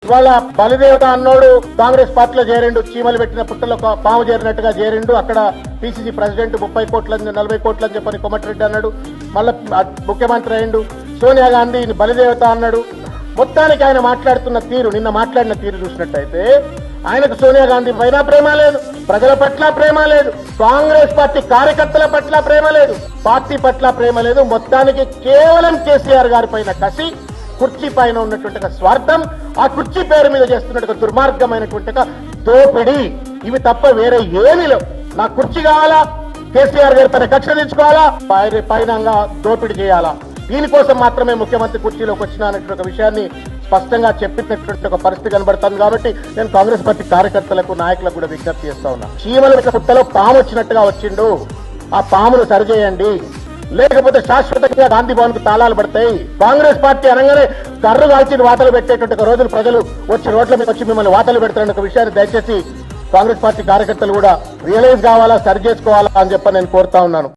ఇవాళ బలిదేవత అన్నోడు కాంగ్రెస్ పార్టీలో చేరిండు, చీమలు పెట్టిన పుట్టలో పాము చేరినట్టుగా చేరిండు. అక్కడ పిసిసి ప్రెసిడెంట్ 30 కోట్లని 40 కోట్లని చెప్పని కోమటిరెడ్డి అన్నాడు. మళ్ళా ముఖ్యమంత్రి అయిండు. సోనియా గాంధీ బలిదేవత అన్నాడు. మొత్తానికి ఆయన మాట్లాడుతున్న తీరు, నిన్న మాట్లాడిన తీరు చూసినట్టయితే ఆయనకు సోనియా గాంధీ పైన ప్రేమ లేదు, ప్రజల పట్ల ప్రేమ లేదు, కాంగ్రెస్ పార్టీ కార్యకర్తల పట్ల ప్రేమ లేదు, పార్టీ పట్ల ప్రేమ లేదు. మొత్తానికి కేవలం కేసీఆర్ గారి పైన కసి, కుర్చీ పైన ఉన్నటువంటి స్వార్థం, ఆ కుర్చీ పేరు మీద చేస్తున్నట్టు దుర్మార్గమైనటువంటి దోపిడీ, ఇవి తప్ప వేరే ఏమీ లేవు. నాకు కుర్చీ కావాలా, కేసీఆర్ గారి పైన కక్ష తెచ్చుకోవాలా, పైన దోపిడీ చేయాలా, దీనికోసం మాత్రమే ముఖ్యమంత్రి కుర్చీలోకి వచ్చిన అనేటువంటి విషయాన్ని స్పష్టంగా చెప్పినటువంటి ఒక పరిస్థితి కనబడుతుంది. కాబట్టి నేను కాంగ్రెస్ పార్టీ కార్యకర్తలకు, నాయకులకు కూడా విజ్ఞప్తి చేస్తా ఉన్నా. చీమల పుట్టలో పాము వచ్చినట్టుగా వచ్చిండు, ఆ పామును సరిచేయండి, లేకపోతే శాశ్వతంగా గాంధీ భవన్ కు తాళాలు పడతాయి. కాంగ్రెస్ పార్టీ అనగానే కర్రు కాల్చి వాతలు పెట్టేటువంటి రోజులు ప్రజలు వచ్చి రోడ్ల మీద వచ్చి మిమ్మల్ని వాతలు పెడతారన్న ఒక విషయాన్ని దయచేసి కాంగ్రెస్ పార్టీ కార్యకర్తలు కూడా రియలైజ్ కావాలా, సరి చేసుకోవాలా అని చెప్పి నేను కోరుతా ఉన్నాను.